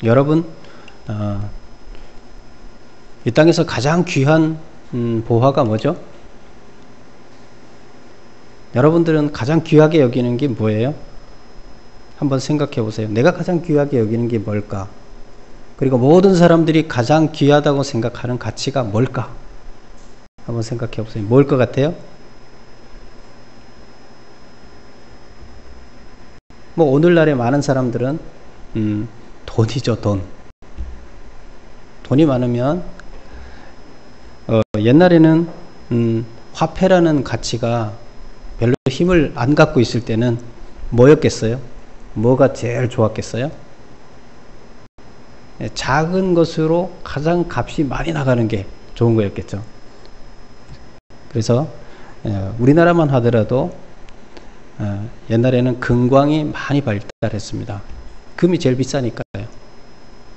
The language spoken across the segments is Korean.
여러분, 이 땅에서 가장 귀한 보화가 뭐죠? 여러분들은 가장 귀하게 여기는 게 뭐예요? 한번 생각해 보세요. 내가 가장 귀하게 여기는 게 뭘까? 그리고 모든 사람들이 가장 귀하다고 생각하는 가치가 뭘까? 한번 생각해 보세요. 뭘 것 같아요? 뭐 오늘날의 많은 사람들은 돈이죠. 돈이 많으면 옛날에는 화폐라는 가치가 별로 힘을 안 갖고 있을 때는 뭐였겠어요? 뭐가 제일 좋았겠어요? 작은 것으로 가장 값이 많이 나가는 게 좋은 거였겠죠. 그래서 우리나라만 하더라도 옛날에는 금광이 많이 발달했습니다. 금이 제일 비싸니까요.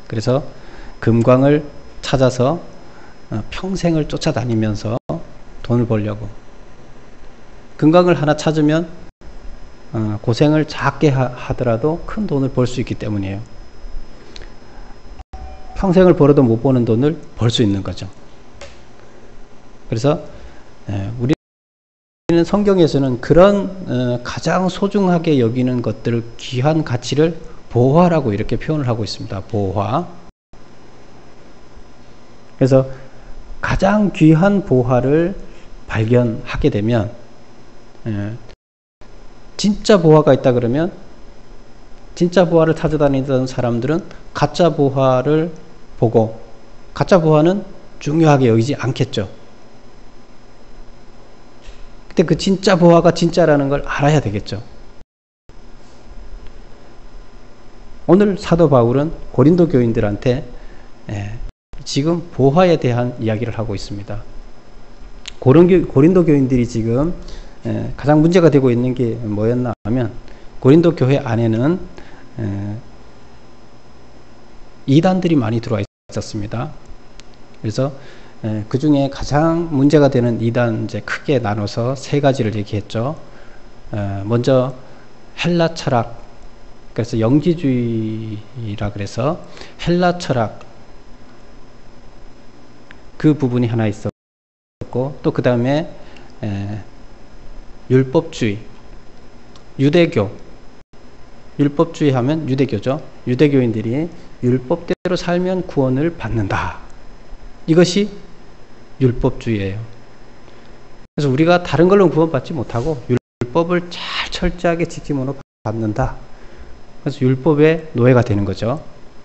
그래서 금광을 찾아서 평생을 쫓아다니면서 돈을 벌려고, 금광을 하나 찾으면 고생을 작게 하더라도 큰 돈을 벌 수 있기 때문이에요. 평생을 벌어도 못 버는 돈을 벌 수 있는 거죠. 그래서 우리는 성경에서는 그런 가장 소중하게 여기는 것들, 귀한 가치를 보화라고 이렇게 표현을 하고 있습니다. 보화. 그래서 가장 귀한 보화를 발견하게 되면, 진짜 보화가 있다 그러면, 진짜 보화를 찾아다니던 사람들은 가짜 보화를 보고, 가짜 보화는 중요하게 여기지 않겠죠. 근데 그 진짜 보화가 진짜라는 걸 알아야 되겠죠. 오늘 사도 바울은 고린도 교인들한테 지금 보화에 대한 이야기를 하고 있습니다. 고린도 교인들이 지금 가장 문제가 되고 있는 게 뭐였나 하면, 고린도 교회 안에는 이단들이 많이 들어와 있었습니다. 그래서 그 중에 가장 문제가 되는 이단, 이제 크게 나눠서 세 가지를 얘기했죠. 먼저 헬라 철학, 그래서 영지주의라 그래서 헬라 철학, 그 부분이 하나 있었고, 또 그 다음에 율법주의, 유대교, 율법주의 하면 유대교죠. 유대교인들이 율법대로 살면 구원을 받는다. 이것이 율법주의예요. 그래서 우리가 다른 걸로 구원받지 못하고 율법을 잘 철저하게 지킴으로 받는다. 그래서 율법의 노예가 되는 거죠.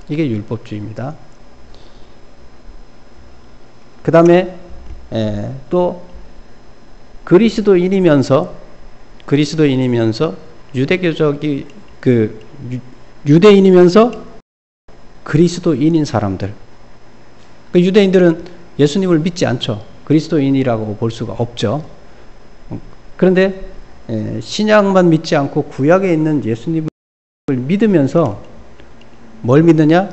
이게 율법주의입니다. 그 다음에 또 그리스도인이면서 유대교적이 유대인이면서 그리스도인인 사람들. 유대인들은 예수님을 믿지 않죠. 그리스도인이라고 볼 수가 없죠. 그런데 신약만 믿지 않고 구약에 있는 예수님을 믿으면서 뭘 믿느냐?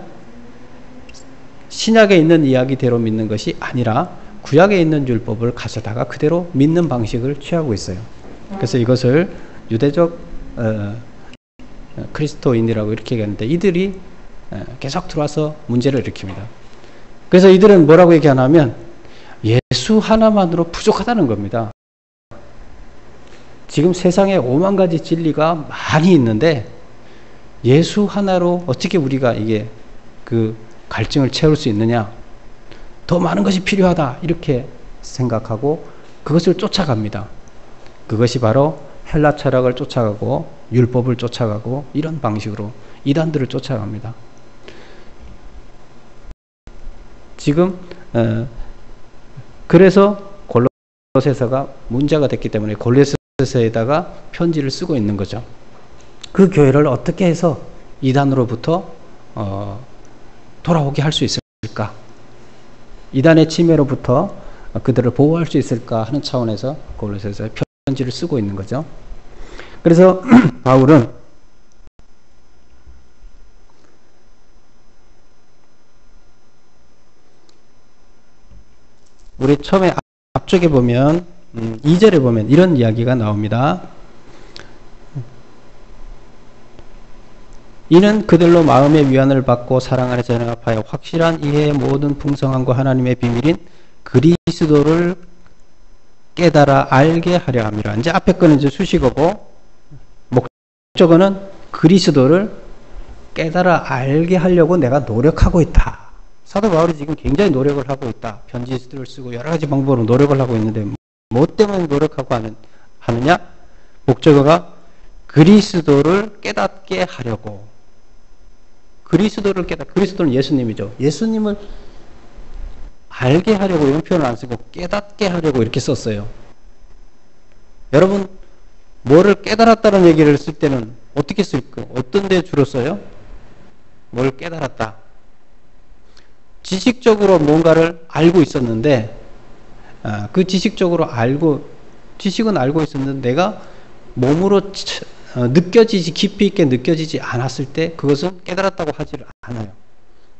신약에 있는 이야기대로 믿는 것이 아니라 구약에 있는 율법을 가져다가 그대로 믿는 방식을 취하고 있어요. 그래서 이것을 유대적 그리스도인이라고 이렇게 얘기하는데, 이들이 계속 들어와서 문제를 일으킵니다. 그래서 이들은 뭐라고 얘기하냐면 예수 하나만으로 부족하다는 겁니다. 지금 세상에 5만 가지 진리가 많이 있는데 예수 하나로 어떻게 우리가 이게 그 갈증을 채울 수 있느냐? 더 많은 것이 필요하다. 이렇게 생각하고 그것을 쫓아갑니다. 그것이 바로 헬라 철학을 쫓아가고 율법을 쫓아가고 이런 방식으로 이단들을 쫓아갑니다. 지금 그래서 골로새서가 문제가 됐기 때문에 골로새서에다가 편지를 쓰고 있는 거죠. 그 교회를 어떻게 해서 이단으로부터 돌아오게 할 수 있을까? 이단의 침해로부터 그들을 보호할 수 있을까 하는 차원에서 골로새서에 편지를 쓰고 있는 거죠. 그래서 바울은 우리 처음에 앞쪽에 보면 2절에 보면 이런 이야기가 나옵니다. 이는 그들로 마음의 위안을 받고 사랑 안에서 연합하여 확실한 이해의 모든 풍성함과 하나님의 비밀인 그리스도를 깨달아 알게 하려 함이라. 이제 앞에 거는 이제 수식어고, 목적어는 그리스도를 깨달아 알게 하려고 내가 노력하고 있다. 사도 바울이 지금 굉장히 노력을 하고 있다. 편지를 쓰고 여러 가지 방법으로 노력을 하고 있는데, 뭐 때문에 노력하고 하느냐? 목적어가 그리스도를 깨닫게 하려고. 그리스도는 예수님이죠. 예수님을 알게 하려고 이런 표현을 안 쓰고 깨닫게 하려고 이렇게 썼어요. 여러분, 뭐를 깨달았다는 얘기를 쓸 때는 어떻게 쓸까요? 어떤 데 주로 써요? 뭘 깨달았다. 지식적으로 뭔가를 알고 있었는데, 그 지식은 알고 있었는데 내가 몸으로 깊이 있게 느껴지지 않았을 때 그것은 깨달았다고 하지를 않아요.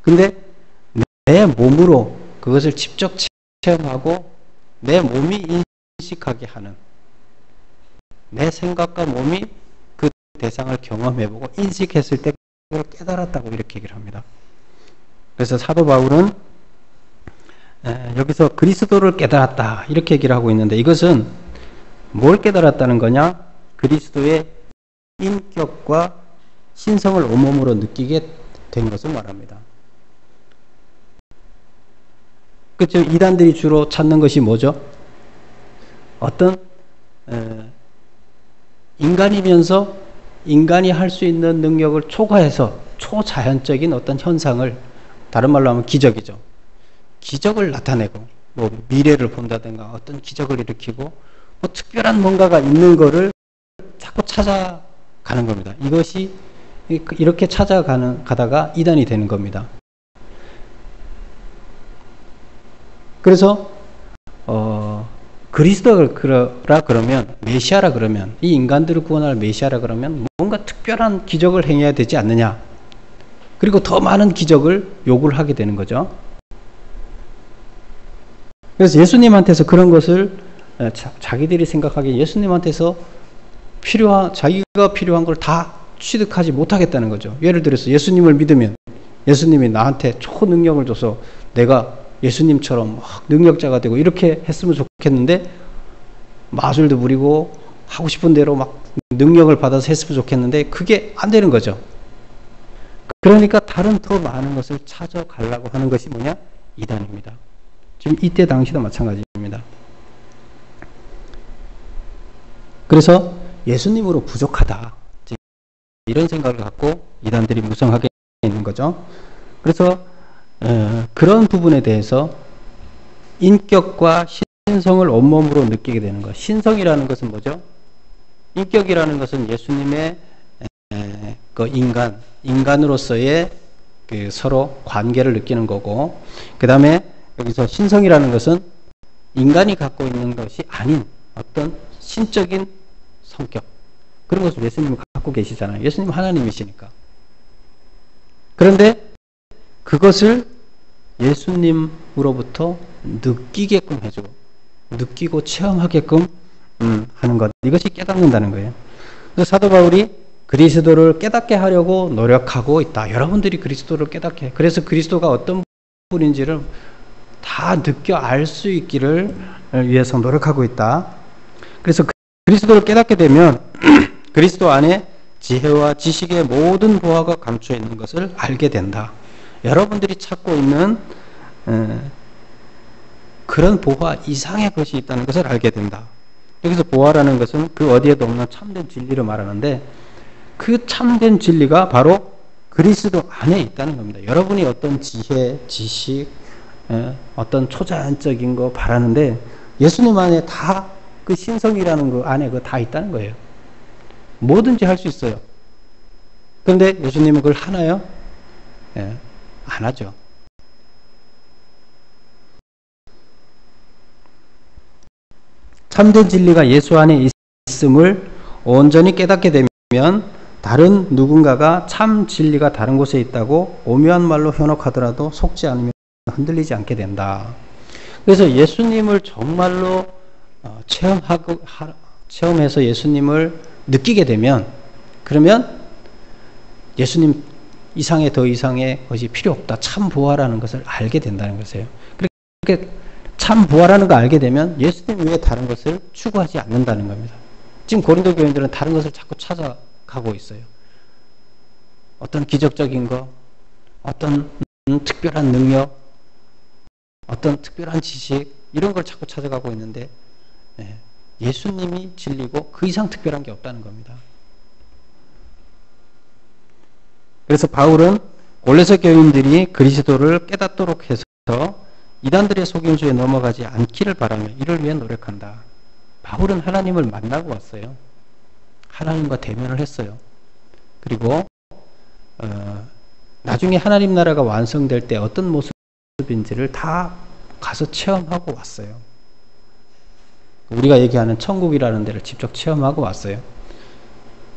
근데 내 몸으로 그것을 직접 체험하고 내 몸이 인식하게 하는, 내 생각과 몸이 그 대상을 경험해보고 인식했을 때 그걸 깨달았다고 이렇게 얘기를 합니다. 그래서 사도 바울은 여기서 그리스도를 깨달았다 이렇게 얘기를 하고 있는데, 이것은 뭘 깨달았다는 거냐? 그리스도의 인격과 신성을 온몸으로 느끼게 된 것을 말합니다. 그렇죠? 이단들이 주로 찾는 것이 뭐죠? 어떤 인간이면서 인간이 할 수 있는 능력을 초과해서 초자연적인 어떤 현상을, 다른 말로 하면 기적이죠. 기적을 나타내고, 뭐 미래를 본다든가 어떤 기적을 일으키고, 뭐 특별한 뭔가가 있는 거를 자꾸 찾아가는 겁니다. 이것이 이렇게 가다가 이단이 되는 겁니다. 그래서 그리스도라 그러면, 메시아라 그러면, 이 인간들을 구원할 메시아라 그러면 뭔가 특별한 기적을 행해야 되지 않느냐. 그리고 더 많은 기적을 요구를 하게 되는 거죠. 그래서 예수님한테서 그런 것을 자기들이 생각하기에 예수님한테서 자기가 필요한 걸 다 취득하지 못하겠다는 거죠. 예를 들어서 예수님을 믿으면 예수님이 나한테 초능력을 줘서 내가 예수님처럼 막 능력자가 되고 이렇게 했으면 좋겠는데, 마술도 부리고 하고 싶은 대로 막 능력을 받아서 했으면 좋겠는데 그게 안 되는 거죠. 그러니까 다른 더 많은 것을 찾아가려고 하는 것이 뭐냐? 이단입니다. 지금 이때 당시도 마찬가지입니다. 그래서 예수님으로 부족하다, 이런 생각을 갖고 이단들이 무성하게 있는 거죠. 그래서 그런 부분에 대해서 인격과 신성을 온몸으로 느끼게 되는 것. 신성이라는 것은 뭐죠? 인격이라는 것은 예수님의 그 인간으로서의 그 서로 관계를 느끼는 거고, 그 다음에 여기서 신성이라는 것은 인간이 갖고 있는 것이 아닌 어떤 신적인 성격, 그런 것을 예수님이 갖고 계시잖아요. 예수님 하나님이시니까. 그런데 그것을 예수님으로부터 느끼게끔 해주고, 느끼고 체험하게끔 하는 것, 이것이 깨닫는다는 거예요. 그래서 사도 바울이 그리스도를 깨닫게 하려고 노력하고 있다. 여러분들이 그리스도를 깨닫게 해. 그래서 그리스도가 어떤 분인지를 다 느껴 알 수 있기를 위해서 노력하고 있다. 그래서 그리스도를 깨닫게 되면 그리스도 안에 지혜와 지식의 모든 보화가 감추어 있는 것을 알게 된다. 여러분들이 찾고 있는 그런 보화 이상의 것이 있다는 것을 알게 된다. 여기서 보화라는 것은 그 어디에도 없는 참된 진리를 말하는데, 그 참된 진리가 바로 그리스도 안에 있다는 겁니다. 여러분이 어떤 지혜, 지식, 어떤 초자연적인 거 바라는데 예수님 안에 다 그 신성이라는 거 안에 그거 다 있다는 거예요. 뭐든지 할 수 있어요. 그런데 예수님은 그걸 하나요? 안 하죠. 참된 진리가 예수 안에 있음을 온전히 깨닫게 되면 다른 누군가가 참 진리가 다른 곳에 있다고 오묘한 말로 현혹하더라도 속지 않으면 흔들리지 않게 된다. 그래서 예수님을 정말로 체험해서 예수님을 느끼게 되면, 그러면 예수님 이상의 더 이상의 것이 필요 없다. 참 부활하는 것을 알게 된다는 것이에요. 그렇게 참 부활하는 거 알게 되면 예수님 외에 다른 것을 추구하지 않는다는 겁니다. 지금 고린도 교인들은 다른 것을 자꾸 찾아가고 있어요. 어떤 기적적인 거, 어떤 특별한 능력, 어떤 특별한 지식, 이런 걸 자꾸 찾아가고 있는데 예수님이 진리고 그 이상 특별한 게 없다는 겁니다. 그래서 바울은 골로새 교인들이 그리스도를 깨닫도록 해서 이단들의 속임수에 넘어가지 않기를 바라며 이를 위해 노력한다. 바울은 하나님을 만나고 왔어요. 하나님과 대면을 했어요. 그리고 나중에 하나님 나라가 완성될 때 어떤 모습인지를 다 가서 체험하고 왔어요. 우리가 얘기하는 천국이라는 데를 직접 체험하고 왔어요.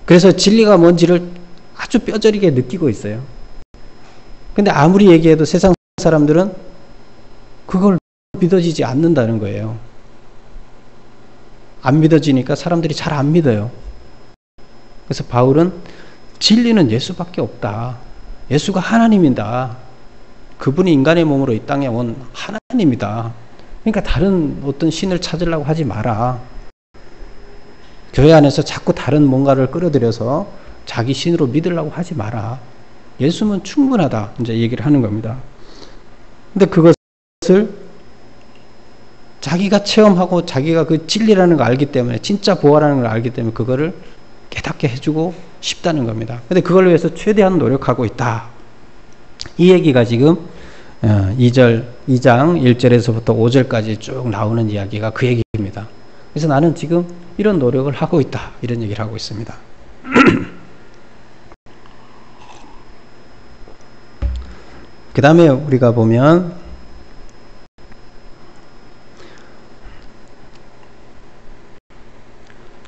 그래서 진리가 뭔지를 아주 뼈저리게 느끼고 있어요. 근데 아무리 얘기해도 세상 사람들은 그걸 믿어지지 않는다는 거예요. 안 믿어지니까 사람들이 잘 안 믿어요. 그래서 바울은 진리는 예수밖에 없다. 예수가 하나님이다. 그분이 인간의 몸으로 이 땅에 온 하나님이다. 그러니까 다른 어떤 신을 찾으려고 하지 마라. 교회 안에서 자꾸 다른 뭔가를 끌어들여서 자기 신으로 믿으려고 하지 마라. 예수는 충분하다. 이제 얘기를 하는 겁니다. 근데 그것을 자기가 체험하고 자기가 그 진리라는 걸 알기 때문에, 진짜 부활하는 걸 알기 때문에 그거를 깨닫게 해주고 싶다는 겁니다. 근데 그걸 위해서 최대한 노력하고 있다. 이 얘기가 지금 2장 1절에서부터 5절까지 쭉 나오는 이야기가 그 얘기입니다. 그래서 나는 지금 이런 노력을 하고 있다. 이런 얘기를 하고 있습니다. 그 다음에 우리가 보면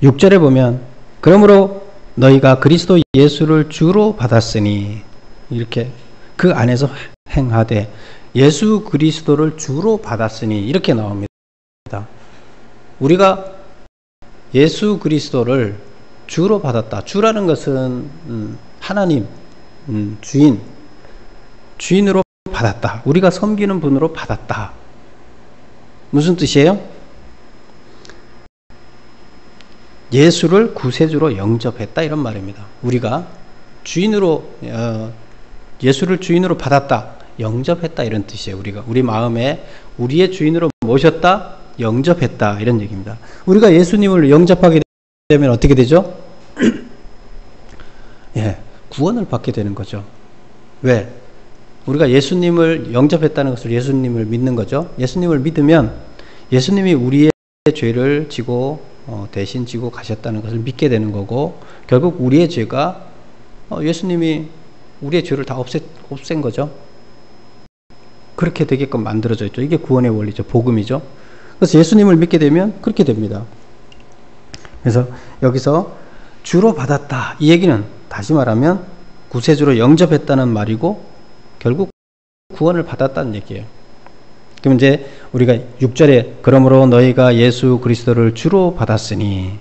6절에 보면 그러므로 너희가 그리스도 예수를 주로 받았으니 이렇게 그 안에서 행하되 예수 그리스도를 주로 받았으니 이렇게 나옵니다. 우리가 예수 그리스도를 주로 받았다. 주라는 것은 하나님, 주인으로 받았다. 우리가 섬기는 분으로 받았다. 무슨 뜻이에요? 예수를 구세주로 영접했다 이런 말입니다. 우리가 예수를 주인으로 받았다, 영접했다 이런 뜻이에요. 우리 마음에 우리의 주인으로 모셨다, 영접했다 이런 얘기입니다. 우리가 예수님을 영접하게 되면 어떻게 되죠? 구원을 받게 되는 거죠. 왜? 우리가 예수님을 영접했다는 것을 예수님을 믿는 거죠. 예수님을 믿으면 예수님이 우리의 죄를 지고 대신 지고 가셨다는 것을 믿게 되는 거고, 결국 우리의 죄가 예수님이 우리의 죄를 다 없앤 거죠. 그렇게 되게끔 만들어져 있죠. 이게 구원의 원리죠. 복음이죠. 그래서 예수님을 믿게 되면 그렇게 됩니다. 그래서 여기서 주로 받았다 이 얘기는 다시 말하면 구세주로 영접했다는 말이고 결국 구원을 받았다는 얘기예요. 그럼 이제 우리가 6절에 그러므로 너희가 예수 그리스도를 주로 받았으니,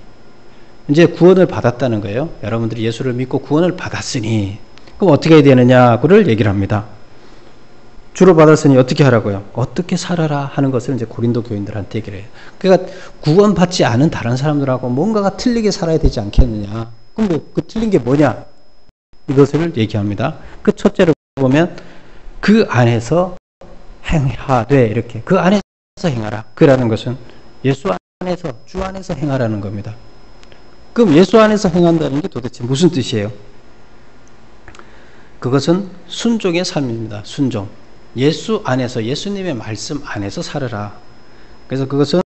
이제 구원을 받았다는 거예요. 여러분들이 예수를 믿고 구원을 받았으니 그럼 어떻게 해야 되느냐 그를 얘기를 합니다. 주로 받았으니 어떻게 하라고요? 어떻게 살아라 하는 것을 이제 고린도 교인들한테 얘기를 해요. 그러니까 구원받지 않은 다른 사람들하고 뭔가가 틀리게 살아야 되지 않겠느냐. 그럼 그 틀린 게 뭐냐? 이것을 얘기합니다. 그 첫째로 보면 그 안에서 행하되, 이렇게 그 안에서 행하라. 그라는 것은 예수 안에서, 주 안에서 행하라는 겁니다. 그럼 예수 안에서 행한다는 게 도대체 무슨 뜻이에요? 그것은 순종의 삶입니다. 순종. 예수 안에서, 예수님의 말씀 안에서 살으라. 그래서 그것은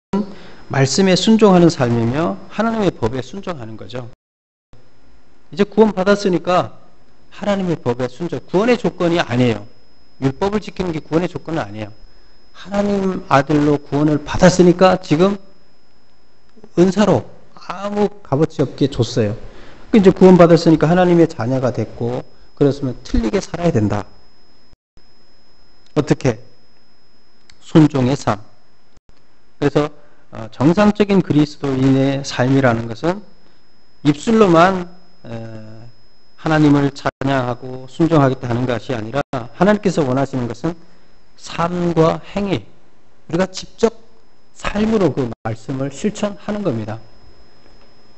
말씀에 순종하는 삶이며 하나님의 법에 순종하는 거죠. 이제 구원 받았으니까 하나님의 법에 순종, 구원의 조건이 아니에요. 율법을 지키는 게 구원의 조건은 아니에요. 하나님 아들로 구원을 받았으니까 지금 은사로 아무 값어치 없게 줬어요. 이제 구원 받았으니까 하나님의 자녀가 됐고, 그랬으면 틀리게 살아야 된다. 어떻게? 순종의 삶. 그래서 정상적인 그리스도인의 삶이라는 것은 입술로만 하나님을 찬양하고 순종하겠다 하는 것이 아니라 하나님께서 원하시는 것은 삶과 행위, 우리가 직접 삶으로 그 말씀을 실천하는 겁니다.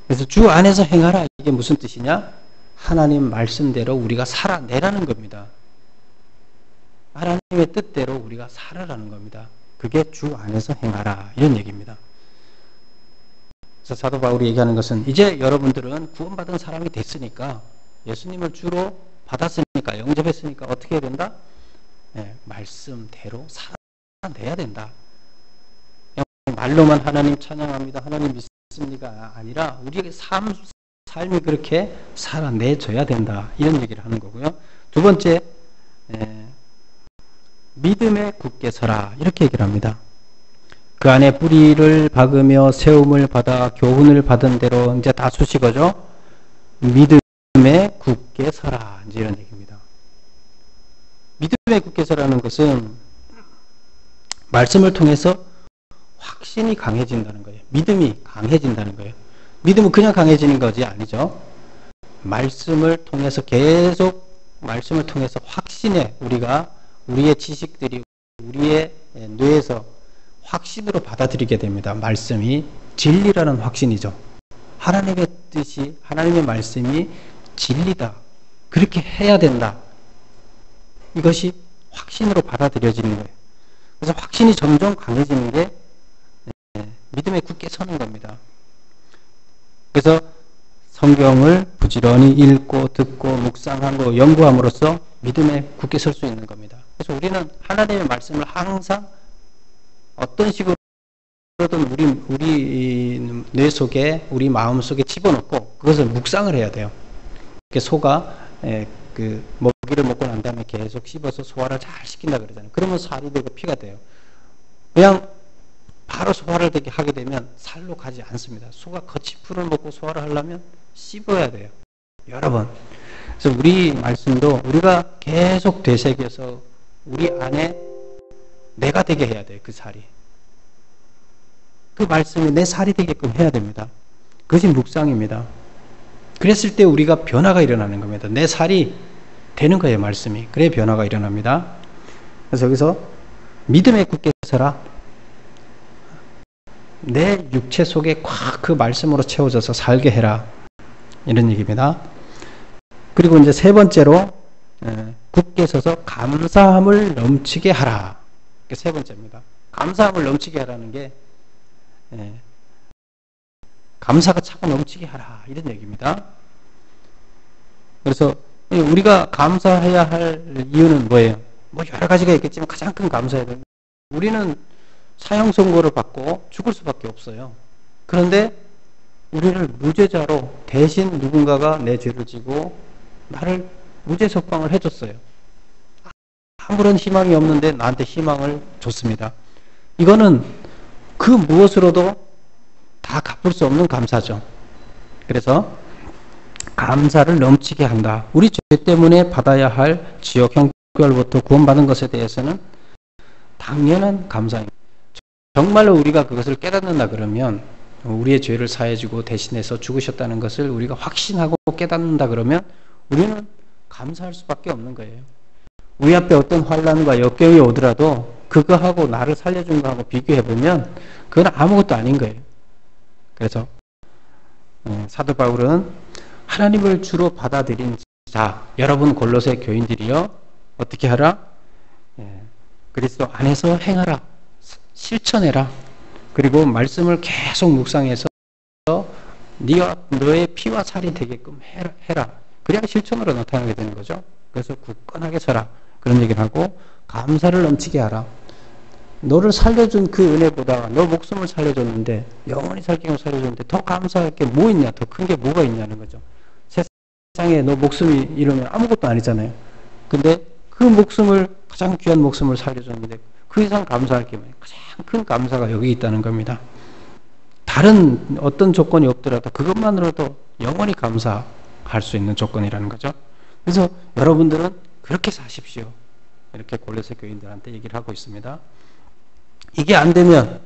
그래서 주 안에서 행하라, 이게 무슨 뜻이냐? 하나님 말씀대로 우리가 살아내라는 겁니다. 하나님의 뜻대로 우리가 살아라는 겁니다. 그게 주 안에서 행하라, 이런 얘기입니다. 그래서 사도 바울이 얘기하는 것은 이제 여러분들은 구원받은 사람이 됐으니까, 예수님을 주로 받았으니까, 영접했으니까 어떻게 해야 된다? 말씀대로 살아내야 된다. 말로만 하나님 찬양합니다, 하나님 믿습니다가 아니라 우리의 삶이 그렇게 살아내줘야 된다, 이런 얘기를 하는 거고요. 두 번째, 믿음에 굳게 서라, 이렇게 얘기를 합니다. 그 안에 뿌리를 박으며 세움을 받아 교훈을 받은 대로 이제 다 수식어죠. 믿음에 굳게 서라, 이제 이런 얘기입니다. 믿음에 굳게 서라는 것은 말씀을 통해서 확신이 강해진다는 거예요. 믿음이 강해진다는 거예요. 믿음은 그냥 강해지는 것이 아니죠. 말씀을 통해서 계속 말씀을 통해서 확신에 우리의 지식들이 우리의 뇌에서 확신으로 받아들이게 됩니다. 말씀이 진리라는 확신이죠. 하나님의 뜻이, 하나님의 말씀이 진리다, 그렇게 해야 된다, 이것이 확신으로 받아들여지는 거예요. 그래서 확신이 점점 강해지는 게 믿음에 굳게 서는 겁니다. 그래서 성경을 부지런히 읽고 듣고 묵상하고 연구함으로써 믿음에 굳게 설 수 있는 겁니다. 그래서 우리는 하나님의 말씀을 항상 어떤 식으로든 우리 뇌 속에, 우리 마음 속에 집어넣고 그것을 묵상을 해야 돼요. 소가 그 먹이를 먹고 난 다음에 계속 씹어서 소화를 잘 시킨다 그러잖아요. 그러면 살이 되고 피가 돼요. 그냥 바로 소화를 되게 하게 되면 살로 가지 않습니다. 소가 거치풀을 먹고 소화를 하려면 씹어야 돼요. 여러 번. 그래서 우리 말씀도 우리가 계속 되새겨서 우리 안에 내가 되게 해야 돼요. 그 살이. 그 말씀이 내 살이 되게끔 해야 됩니다. 그것이 묵상입니다. 그랬을 때 우리가 변화가 일어나는 겁니다. 내 살이 되는 거예요, 말씀이. 그래 변화가 일어납니다. 그래서 여기서 믿음에 굳게 서라. 내 육체 속에 꽉 그 말씀으로 채워져서 살게 해라, 이런 얘기입니다. 그리고 이제 세 번째로 굳게 서서 감사함을 넘치게 하라. 이게 세 번째입니다. 감사함을 넘치게 하라는 게 감사가 차고 넘치게 하라, 이런 얘기입니다. 그래서 우리가 감사해야 할 이유는 뭐예요? 뭐 여러 가지가 있겠지만 가장 큰 감사해야 돼요. 우리는 사형 선고를 받고 죽을 수밖에 없어요. 그런데 우리를 무죄자로 대신 누군가가 내 죄를 지고 나를 무죄 석방을 해줬어요. 아무런 희망이 없는데 나한테 희망을 줬습니다. 이거는 그 무엇으로도 다 갚을 수 없는 감사죠. 그래서 감사를 넘치게 한다. 우리 죄 때문에 받아야 할 지옥 형벌부터 구원받은 것에 대해서는 당연한 감사입니다. 정말로 우리가 그것을 깨닫는다 그러면, 우리의 죄를 사해주고 대신해서 죽으셨다는 것을 우리가 확신하고 깨닫는다 그러면 우리는 감사할 수밖에 없는 거예요. 우리 앞에 어떤 환난과 역경이 오더라도 그거하고 나를 살려준 거하고 비교해보면 그건 아무것도 아닌 거예요. 그래서 사도 바울은 하나님을 주로 받아들인 자, 여러분 골로새 교인들이요, 어떻게 하라? 그리스도 안에서 행하라, 실천해라. 그리고 말씀을 계속 묵상해서 너의 피와 살이 되게끔 해라. 그래야 실천으로 나타나게 되는 거죠. 그래서 굳건하게 서라, 그런 얘기를 하고, 감사를 넘치게 하라. 너를 살려준 그 은혜보다, 너 목숨을 살려줬는데, 영원히 살게끔 살려줬는데 더 감사할 게 뭐 있냐, 더 큰 게 뭐가 있냐는 거죠. 세상에 너 목숨이 이러면 아무것도 아니잖아요. 근데 그 목숨을, 가장 귀한 목숨을 살려줬는데 그 이상 감사할 게 뭐예요? 가장 큰 감사가 여기 있다는 겁니다. 다른 어떤 조건이 없더라도 그것만으로도 영원히 감사할 수 있는 조건이라는 거죠. 그래서 여러분들은 그렇게 사십시오, 이렇게 골로새 교인들한테 얘기를 하고 있습니다. 이게 안 되면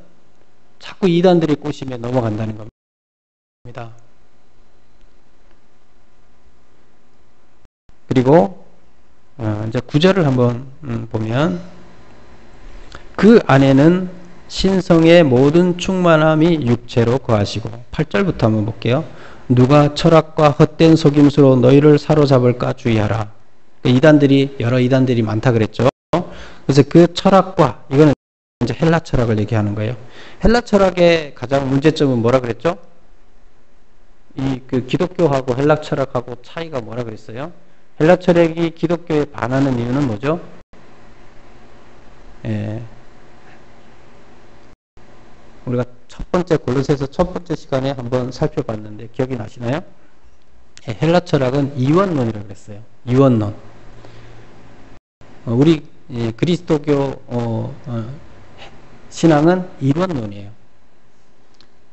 자꾸 이단들이 꼬심에 넘어간다는 겁니다. 그리고 이제 9절을 한번 보면 그 안에는 신성의 모든 충만함이 육체로 거하시고 8절부터 한번 볼게요. 누가 철학과 헛된 속임수로 너희를 사로잡을까 주의하라. 이단들이 여러 이단들이 많다 그랬죠. 그래서 그 철학과 이거는 이제 헬라 철학을 얘기하는 거예요. 헬라 철학의 가장 문제점은 뭐라 그랬죠? 이 그 기독교하고 헬라 철학하고 차이가 뭐라 그랬어요? 헬라 철학이 기독교에 반하는 이유는 뭐죠? 우리가 첫 번째 골로새서 첫 번째 시간에 한번 살펴봤는데 기억이 나시나요? 헬라 철학은 이원론이라고 그랬어요. 이원론. 우리 그리스도교 신앙은 이원론이에요.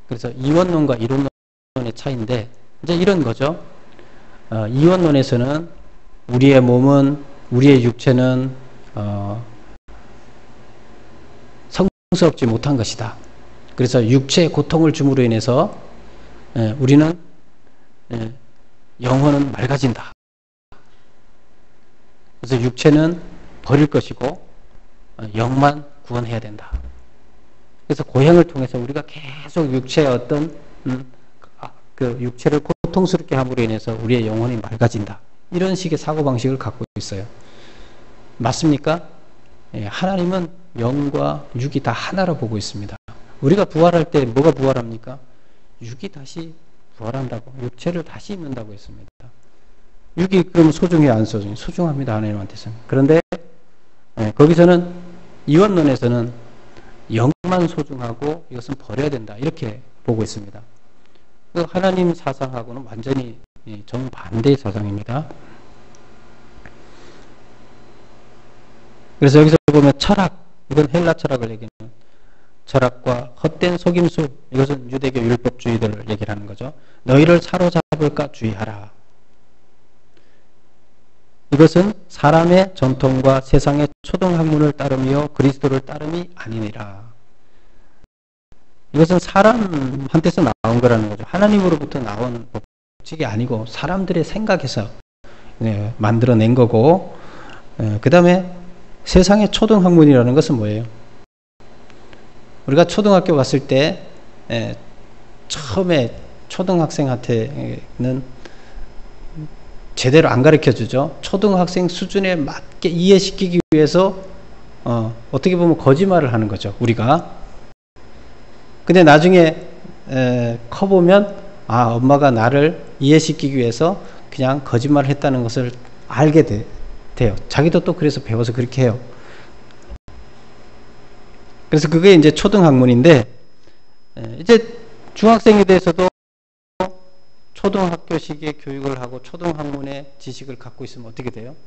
그래서 이원론과 이론론의 차이인데 이제 이런 거죠. 이원론에서는 우리의 몸은 우리의 육체는 성스럽지 못한 것이다. 그래서 육체의 고통을 줌으로 인해서 우리는 영혼은 맑아진다. 그래서 육체는 버릴 것이고 영만 구원해야 된다. 그래서 고행을 통해서 우리가 계속 육체의 어떤 그 육체를 고통스럽게 함으로 인해서 우리의 영혼이 맑아진다. 이런 식의 사고방식을 갖고 있어요. 맞습니까? 하나님은 영과 육이 다 하나로 보고 있습니다. 우리가 부활할 때 뭐가 부활합니까? 육이 다시 부활한다고, 육체를 다시 입는다고 했습니다. 육이 그럼 소중해요, 안 소중해요? 소중합니다, 하나님한테서는. 그런데 거기서는 이원론에서는 영만 소중하고 이것은 버려야 된다, 이렇게 보고 있습니다. 그 하나님 사상하고는 완전히 정반대의 사상입니다. 그래서 여기서 보면 철학, 이건 헬라 철학을 얘기하는 철학과 헛된 속임수, 이것은 유대교 율법주의들을 얘기를 하는 거죠. 너희를 사로잡을까 주의하라. 이것은 사람의 전통과 세상의 초등학문을 따르며 그리스도를 따름이 아니니라. 이것은 사람한테서 나온 거라는 거죠. 하나님으로부터 나온 법칙이 아니고 사람들의 생각에서 만들어낸 거고, 그 다음에 세상의 초등학문이라는 것은 뭐예요? 우리가 초등학교 갔을 때 처음에 초등학생한테는 제대로 안 가르쳐 주죠. 초등학생 수준에 맞게 이해시키기 위해서 어떻게 보면 거짓말을 하는 거죠, 우리가. 근데 나중에 커보면 엄마가 나를 이해시키기 위해서 그냥 거짓말을 했다는 것을 알게 돼요. 자기도 또 그래서 배워서 그렇게 해요. 그래서 그게 이제 초등학문인데, 이제 중학생에 대해서도 초등학교식의 교육을 하고 초등학문의 지식을 갖고 있으면 어떻게 돼요?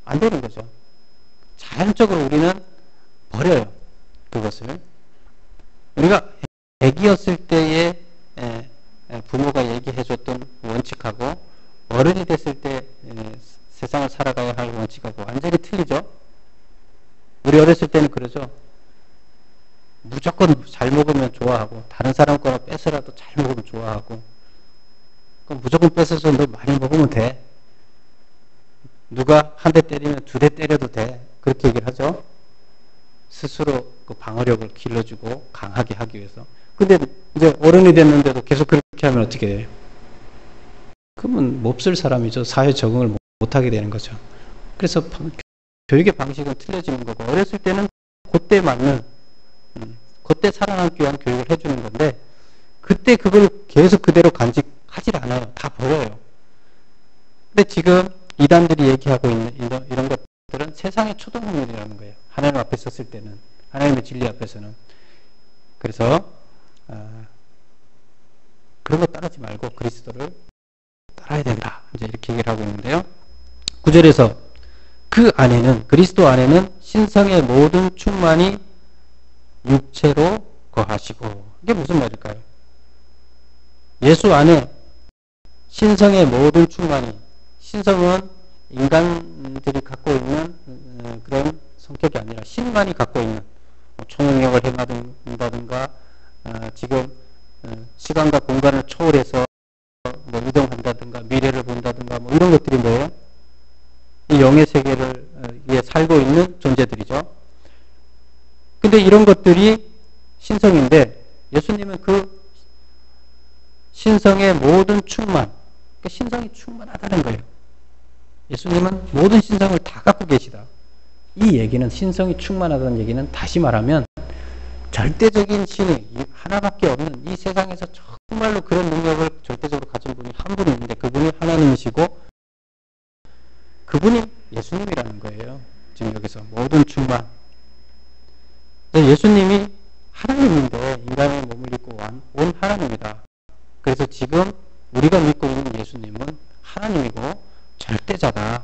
안 되는 거죠. 자연적으로 우리는 버려요, 그것을. 우리가 애기였을 때에 부모가 얘기해줬던 원칙하고 어른이 됐을 때 세상을 살아가야 할 원칙하고 완전히 틀리죠. 우리 어렸을 때는 그러죠. 무조건 잘 먹으면 좋아하고, 다른 사람 거나 뺏어라도 잘 먹으면 좋아하고, 그럼 무조건 뺏어서 너 많이 먹으면 돼. 누가 한 대 때리면 2대 때려도 돼. 그렇게 얘기를 하죠. 스스로 그 방어력을 길러주고 강하게 하기 위해서. 근데 이제 어른이 됐는데도 계속 그렇게 하면 어떻게 해요? 그러면 몹쓸 사람이죠. 사회 적응을 못하게 되는 거죠. 그래서 교육의 방식은 틀려지는 거고, 어렸을 때는 그때 맞는 그때 살아남기 위한 교육을 해주는 건데, 그때 그걸 계속 그대로 간직하질 않아요. 다 버려요. 근데 지금 이단들이 얘기하고 있는 이런 것들은 세상의 초등학문이라는 거예요. 하나님 앞에 섰을 때는, 하나님의 진리 앞에서는. 그래서 그런 거 따르지 말고 그리스도를 따라야 된다, 이제 이렇게 얘기를 하고 있는데요. 9절에서 그 안에는, 그리스도 안에는 신성의 모든 충만이 육체로 거하시고, 이게 무슨 말일까요? 예수 안에 신성의 모든 충만이, 신성은 인간들이 갖고 있는 그런 성격이 아니라 신만이 갖고 있는, 초능력을 행한다든가 지금 시간과 공간을 초월해서 이동한다든가 미래를 본다든가 이런 것들이 뭐예요? 영의 세계를 살고 있는 존재들이죠. 근데 이런 것들이 신성인데 예수님은 그 신성의 모든 충만, 그러니까 신성이 충만하다는 거예요. 예수님은 모든 신성을 다 갖고 계시다. 이 얘기는, 신성이 충만하다는 얘기는 다시 말하면 절대적인 신이 하나밖에 없는 이 세상에서 정말로 그런 능력을 절대적으로 가진 분이 한 분이 있는데 그분이 하나님이시고 그분이 예수님이라는 거예요. 지금 여기서 모든 충만. 예수님이 하나님인데 인간의 몸을 입고 온 하나님이다. 그래서 지금 우리가 믿고 있는 예수님은 하나님이고 절대자다.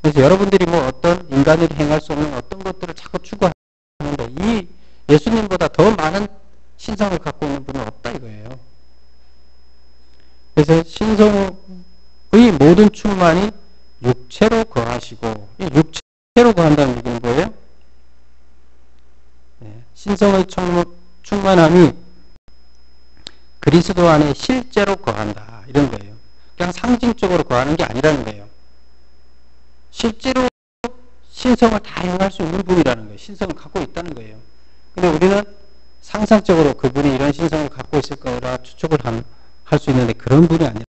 그래서 여러분들이 뭐 어떤 인간들이 행할 수 없는 어떤 것들을 자꾸 추구하는데 이 예수님보다 더 많은 신성을 갖고 있는 분은 없다 이거예요. 그래서 신성의 모든 충만이 육체로 거하시고, 이 육체로 거한다는 얘기는 뭐예요? 신성의 충만함이 그리스도 안에 실제로 거한다 이런 거예요. 그냥 상징적으로 거하는 게 아니라는 거예요. 실제로 신성을 다 행할 수 있는 분이라는 거예요. 신성을 갖고 있다는 거예요. 근데 우리는 상상적으로 그분이 이런 신성을 갖고 있을 거라 추측을 할 수 있는데 그런 분이 아니라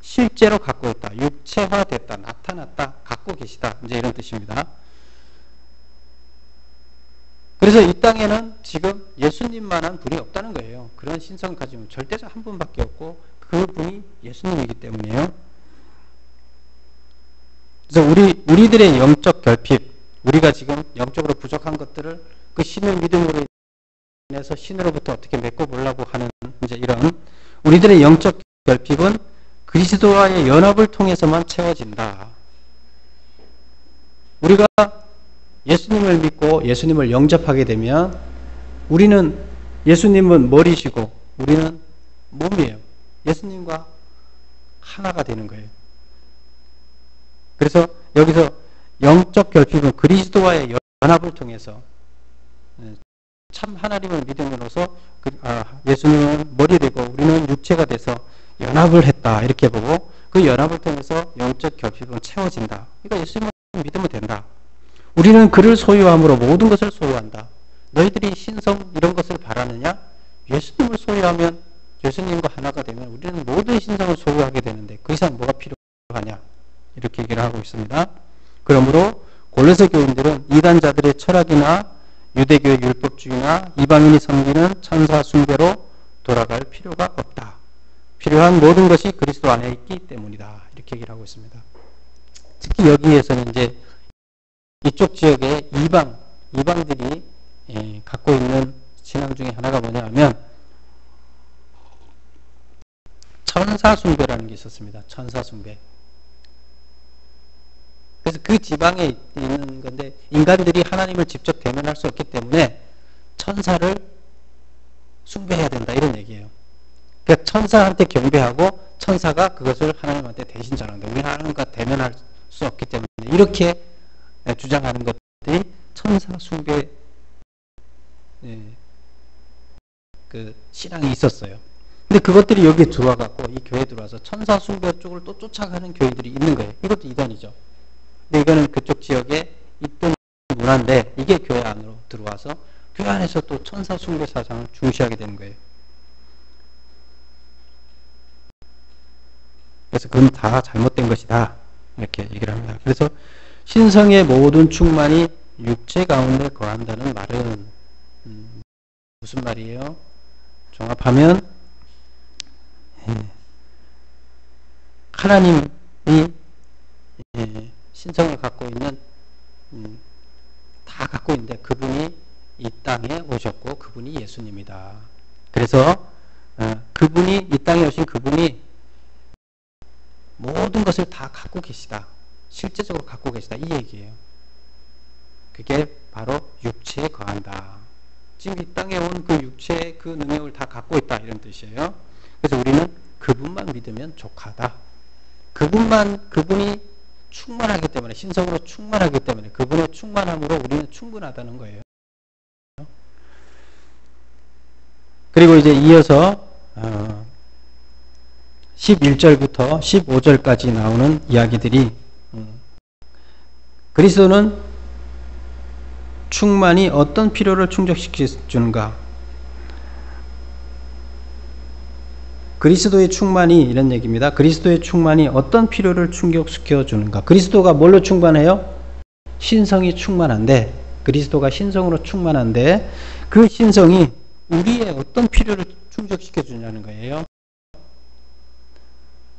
실제로 갖고 있다. 육체화됐다. 나타났다. 갖고 계시다. 이제 이런 뜻입니다. 그래서 이 땅에는 지금 예수님만한 분이 없다는 거예요. 그런 신성을 가지면 절대자 한 분밖에 없고 그분이 예수님이기 때문이에요. 그래서 우리들의 영적 결핍, 우리가 지금 영적으로 부족한 것들을 그 신의 믿음으로 인해서 신으로부터 어떻게 메꿔보려고 하는 이제 이런 우리들의 영적 결핍은 그리스도와의 연합을 통해서만 채워진다. 우리가 예수님을 믿고 예수님을 영접하게 되면 우리는 예수님은 머리시고 우리는 몸이에요. 예수님과 하나가 되는 거예요. 그래서 여기서 영적 결핍은 그리스도와의 연합을 통해서 참 하나님을 믿음으로써 예수님은 머리 되고 우리는 육체가 돼서 연합을 했다 이렇게 보고 그 연합을 통해서 영적 결핍은 채워진다. 그러니까 예수님을 믿으면 된다. 우리는 그를 소유함으로 모든 것을 소유한다. 너희들이 신성 이런 것을 바라느냐? 예수님을 소유하면 예수님과 하나가 되면 우리는 모든 신성을 소유하게 되는데 그 이상 뭐가 필요하냐? 이렇게 얘기를 하고 있습니다. 그러므로 골로새 교인들은 이단자들의 철학이나 유대교의 율법주의나 이방인이 섬기는 천사 숭배로 돌아갈 필요가 없다. 필요한 모든 것이 그리스도 안에 있기 때문이다. 이렇게 얘기를 하고 있습니다. 특히 여기에서는 이제 이쪽 지역의 이방들이 갖고 있는 신앙 중에 하나가 뭐냐 하면 천사 숭배라는 게 있었습니다. 천사 숭배. 그래서 그 지방에 있는 건데 인간들이 하나님을 직접 대면할 수 없기 때문에 천사를 숭배해야 된다 이런 얘기예요. 그러니까 천사한테 경배하고 천사가 그것을 하나님한테 대신 전한다. 우리는 하나님과 대면할 수 없기 때문에 이렇게 주장하는 것들이 천사 숭배 그 신앙이 있었어요. 근데 그것들이 여기에 들어와갖고 이 교회에 들어와서 천사 숭배 쪽을 또 쫓아가는 교회들이 있는 거예요. 이것도 이단이죠. 근데 이거는 그쪽 지역에 있던 문화인데 이게 교회 안으로 들어와서 교회 안에서 또 천사 숭배 사상을 중시하게 되는 거예요. 그래서 그건 다 잘못된 것이다. 이렇게 얘기를 합니다. 그래서 신성의 모든 충만이 육체 가운데 거한다는 말은 무슨 말이에요? 종합하면 하나님이 신성을 갖고 있는 다 갖고 있는데 그분이 이 땅에 오셨고 그분이 예수님이다. 그래서 그분이 이 땅에 오신 그분이 모든 것을 다 갖고 계시다. 실제적으로 갖고 계시다. 이 얘기예요. 그게 바로 육체에 거한다. 지금 이 땅에 온 그 육체의 그 능력을 다 갖고 있다. 이런 뜻이에요. 그래서 우리는 그분만 믿으면 족하다. 그분이 충만하기 때문에, 신성으로 충만하기 때문에 그분의 충만함으로 우리는 충분하다는 거예요. 그리고 이제 이어서 11절부터 15절까지 나오는 이야기들이 그리스도는 충만히 어떤 필요를 충족시켜 주는가? 그리스도의 충만이 이런 얘기입니다. 그리스도의 충만이 어떤 필요를 충족시켜 주는가? 그리스도가 뭘로 충만해요? 신성이 충만한데, 그리스도가 신성으로 충만한데 그 신성이 우리의 어떤 필요를 충족시켜 주냐는 거예요.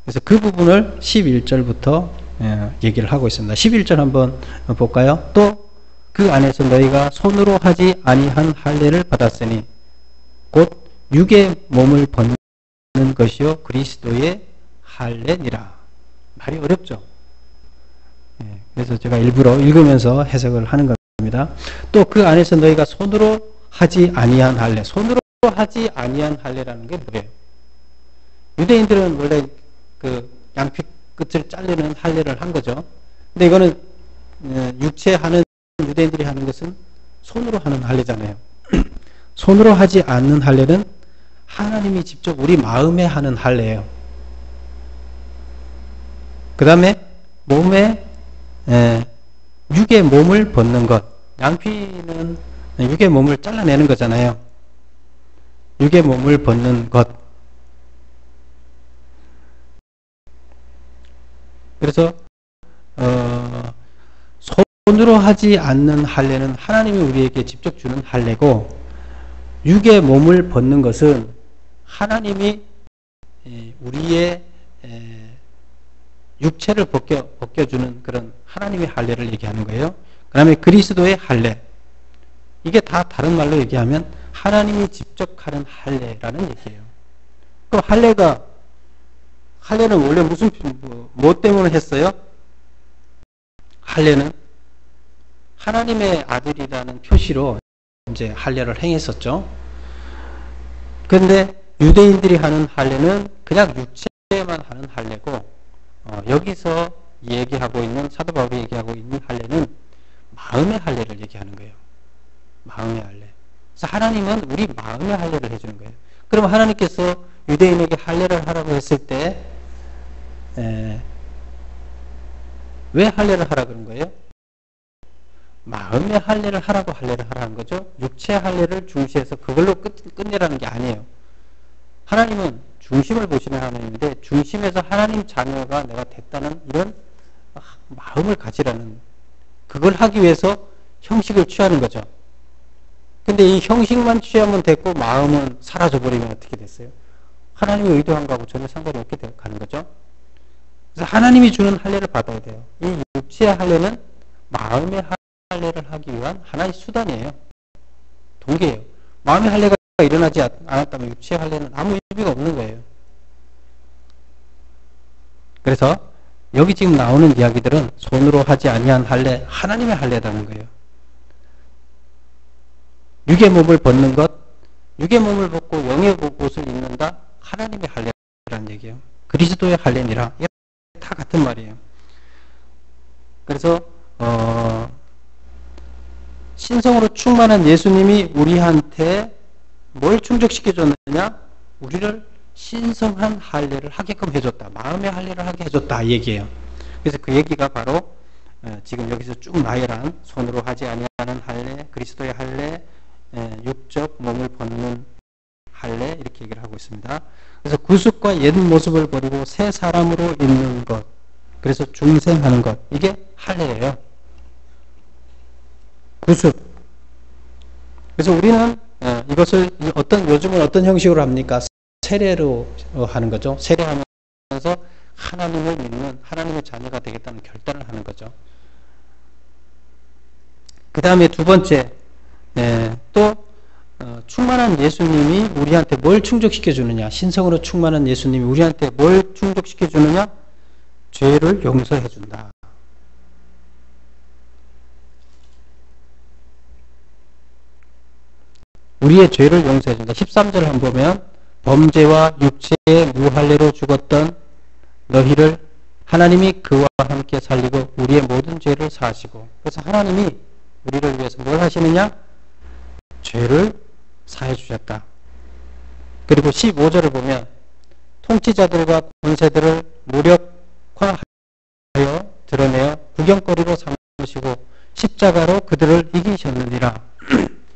그래서 그 부분을 11절부터 얘기를 하고 있습니다. 11절 한번 볼까요? 또 그 안에서 너희가 손으로 하지 아니한 할례를 받았으니 곧 육의 몸을 벗는 것이요 그리스도의 할례니라. 말이 어렵죠. 그래서 제가 일부러 읽으면서 해석을 하는 겁니다. 또 그 안에서 너희가 손으로 하지 아니한 할례. 손으로 하지 아니한 할례라는 게 뭐예요? 유대인들은 원래 그 양피 끝을 자르는 할례를 한 거죠. 근데 이거는 육체하는 유대인들이 하는 것은 손으로 하는 할례잖아요. 손으로 하지 않는 할례는 하나님이 직접 우리 마음에 하는 할례예요. 그 다음에 몸에 육의 몸을 벗는 것. 양피는 육의 몸을 잘라내는 거잖아요. 육의 몸을 벗는 것. 그래서 손으로 하지 않는 할례는 하나님이 우리에게 직접 주는 할례고, 육의 몸을 벗는 것은 하나님이 우리의 육체를 벗겨주는 그런 하나님의 할례를 얘기하는 거예요. 그 다음에 그리스도의 할례. 이게 다 다른 말로 얘기하면 하나님이 직접 하는 할례라는 얘기예요. 그럼 할례는 원래 뭐 때문에 했어요? 할례는 하나님의 아들이라는 표시로 이제 할례를 행했었죠. 그런데 유대인들이 하는 할례는 그냥 육체만 하는 할례고, 여기서 얘기하고 있는 사도 바울이 얘기하고 있는 할례는 마음의 할례를 얘기하는 거예요. 마음의 할례. 그래서 하나님은 우리 마음의 할례를 해주는 거예요. 그럼 하나님께서 유대인에게 할례를 하라고 했을 때 왜 할례를 하라 그런 거예요? 마음의 할례를 하라고 할례를 하라는 거죠. 육체 할례를 중시해서 그걸로 끝내라는 게 아니에요. 하나님은 중심을 보시는 하나님인데, 중심에서 하나님 자녀가 내가 됐다는 이런 마음을 가지라는, 그걸 하기 위해서 형식을 취하는 거죠. 근데 이 형식만 취하면 됐고 마음은 사라져버리면 어떻게 됐어요? 하나님의 의도한 거하고 전혀 상관이 없게 가는 거죠. 그래서 하나님이 주는 할례를 받아야 돼요. 이 육체의 할례는 마음의 할례를 하기 위한 하나의 수단이에요. 동기예요. 마음의 할례가 일어나지 않았다면 육체의 할례는 아무 의미가 없는 거예요. 그래서 여기 지금 나오는 이야기들은 손으로 하지 아니한 할례, 하나님의 할례라는 거예요. 육의 몸을 벗는 것, 육의 몸을 벗고 영의 옷을 입는다, 하나님의 할례라는 얘기예요. 그리스도의 할례니라. 이게 다 같은 말이에요. 그래서 신성으로 충만한 예수님이 우리한테 뭘 충족시켜 줬느냐? 우리를 신성한 할례를 하게끔 해줬다. 마음의 할례를 하게 해줬다 이 얘기예요. 그래서 그 얘기가 바로 지금 여기서 쭉 나열한 손으로 하지 아니하는 할례, 그리스도의 할례, 육적 몸을 벗는 할례, 이렇게 얘기를 하고 있습니다. 그래서 구습과 옛 모습을 버리고 새 사람으로 있는 것, 그래서 중생하는 것, 이게 할례예요. 구습. 그래서 우리는 이것을 요즘은 어떤 형식으로 합니까? 세례로 하는 거죠. 세례하면서 하나님을 믿는, 하나님의 자녀가 되겠다는 결단을 하는 거죠. 그 다음에 두 번째, 또 충만한 예수님이 우리한테 뭘 충족시켜 주느냐? 신성으로 충만한 예수님이 우리한테 뭘 충족시켜 주느냐? 죄를 용서해 준다. 우리의 죄를 용서해 준다. 13절 한번 보면, 범죄와 육체의 무할례로 죽었던 너희를 하나님이 그와 함께 살리고 우리의 모든 죄를 사하시고. 그래서 하나님이 우리를 위해서 뭘 하시느냐? 죄를 사해 주셨다. 그리고 15절을 보면, 통치자들과 권세들을 무력화하여 드러내어 구경거리로 것이고 십자가로 그들을 이기셨느니라.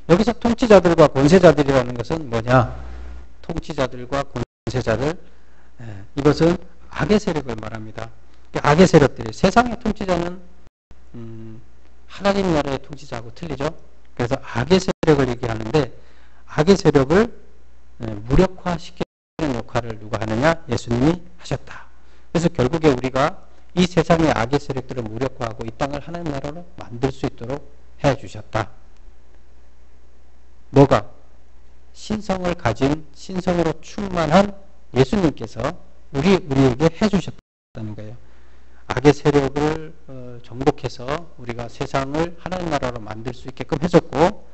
여기서 통치자들과 권세자들이라는 것은 뭐냐? 통치자들과 권세자들, 이것은 악의 세력을 말합니다. 악의 세력들이, 세상의 통치자는 하나님 나라의 통치자하고 틀리죠. 그래서 악의 세력을 얘기하는데, 악의 세력을 무력화시키는 역할을 누가 하느냐? 예수님이 하셨다. 그래서 결국에 우리가 이 세상의 악의 세력들을 무력화하고 이 땅을 하나님 나라로 만들 수 있도록 해주셨다. 뭐가? 신성을 가진, 신성으로 충만한 예수님께서 우리에게 해주셨다는 거예요. 악의 세력을 정복해서 우리가 세상을 하나님 나라로 만들 수 있게끔 해줬고,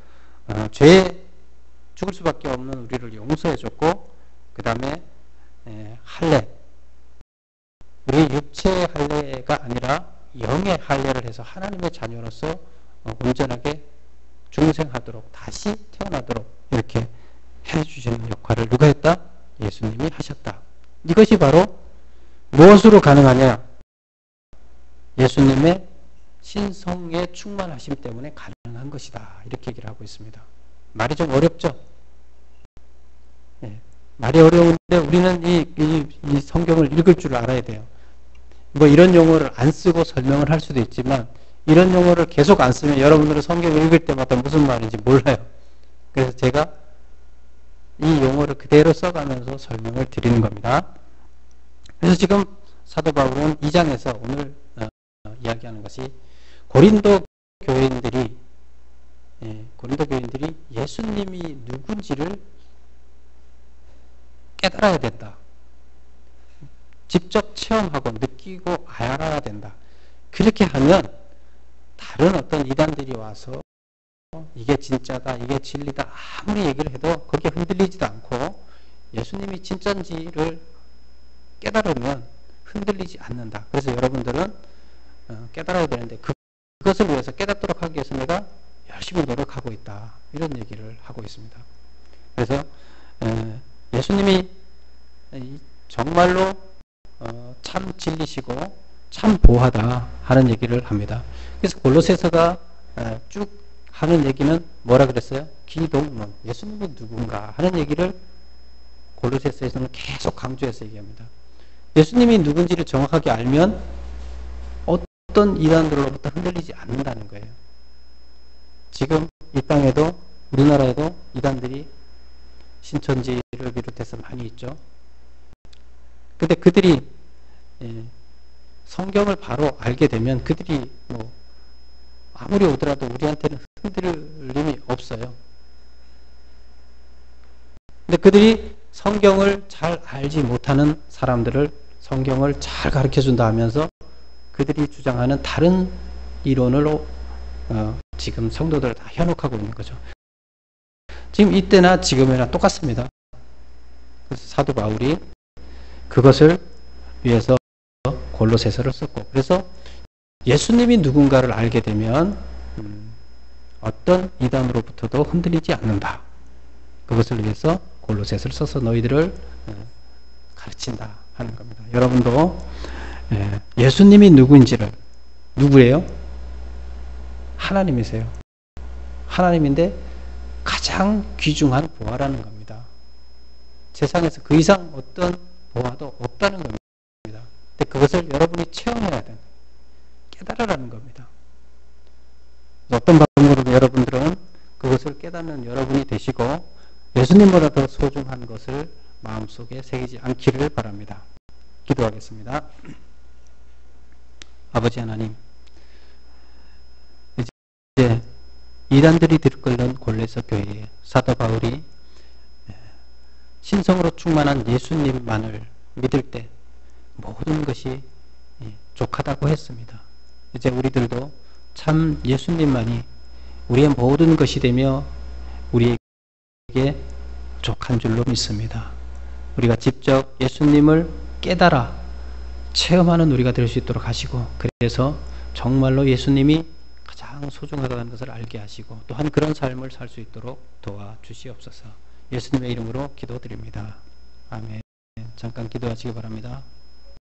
죄에 죽을 수밖에 없는 우리를 용서해줬고, 그 다음에 할례, 우리 육체의 할례가 아니라 영의 할례를 해서 하나님의 자녀로서 온전하게 중생하도록, 다시 태어나도록 이렇게 해주시는 역할을 누가 했다? 예수님이 하셨다. 이것이 바로 무엇으로 가능하냐? 예수님의 신성에 충만하심 때문에 가능한 것이다. 이렇게 얘기를 하고 있습니다. 말이 좀 어렵죠? 네. 말이 어려운데 우리는 이 성경을 읽을 줄 알아야 돼요. 뭐 이런 용어를 안 쓰고 설명을 할 수도 있지만, 이런 용어를 계속 안 쓰면 여러분들은 성경을 읽을 때마다 무슨 말인지 몰라요. 그래서 제가 이 용어를 그대로 써가면서 설명을 드리는 겁니다. 그래서 지금 사도 바울은 2장에서 오늘 이야기하는 것이 고린도 교인들이 예수님이 누군지를 깨달아야 된다. 직접 체험하고 느끼고 알아야 된다. 그렇게 하면 다른 어떤 이단들이 와서 이게 진짜다, 이게 진리다 아무리 얘기를 해도 거기에 흔들리지도 않고 예수님이 진짜인지를 깨달으면 흔들리지 않는다. 그래서 여러분들은 깨달아야 되는데 그것을 위해서 깨닫도록 하기 위해서 내가 열심히 노력하고 있다. 이런 얘기를 하고 있습니다. 그래서 예수님이 정말로 참 진리시고 참 보하다 하는 얘기를 합니다. 그래서 골로새서가 쭉 하는 얘기는 뭐라 그랬어요? 기독론, 예수님은 누군가 하는 얘기를 골로새서에서는 계속 강조해서 얘기합니다. 예수님이 누군지를 정확하게 알면 어떤 이단들로부터 흔들리지 않는다는 거예요. 지금 이 땅에도 우리나라에도 이단들이 신천지를 비롯해서 많이 있죠. 근데 그들이 성경을 바로 알게 되면 그들이 뭐 아무리 오더라도 우리한테는 흔들림이 없어요. 근데 그들이 성경을 잘 알지 못하는 사람들을 성경을 잘 가르쳐준다 하면서 그들이 주장하는 다른 이론으로 지금 성도들을 다 현혹하고 있는 거죠. 지금 이때나 지금이나 똑같습니다. 그래서 사도 바울이 그것을 위해서 골로새서를 썼고, 그래서 예수님이 누군가를 알게 되면 어떤 이단으로부터도 흔들리지 않는다. 그것을 위해서 골로새서를 써서 너희들을 가르친다 하는 겁니다. 여러분도 예수님이 누구인지를, 누구예요? 하나님이세요. 하나님인데 가장 귀중한 보화라는 겁니다. 세상에서 그 이상 어떤 보화도 없다는 겁니다. 근데 그것을 여러분이 체험해야 된다. 깨달으라는 겁니다. 어떤 방법으로 여러분들은 그것을 깨닫는 여러분이 되시고 예수님보다 더 소중한 것을 마음속에 새기지 않기를 바랍니다. 기도하겠습니다. 아버지 하나님, 이제 이단들이 들끓는 골로새 교회에 사도 바울이 신성으로 충만한 예수님만을 믿을 때 모든 것이 족하다고 했습니다. 이제 우리들도 참 예수님만이 우리의 모든 것이 되며 우리에게 족한 줄로 믿습니다. 우리가 직접 예수님을 깨달아 체험하는 우리가 될 수 있도록 하시고, 그래서 정말로 예수님이 가장 소중하다는 것을 알게 하시고 또한 그런 삶을 살 수 있도록 도와주시옵소서. 예수님의 이름으로 기도드립니다. 아멘. 잠깐 기도하시기 바랍니다.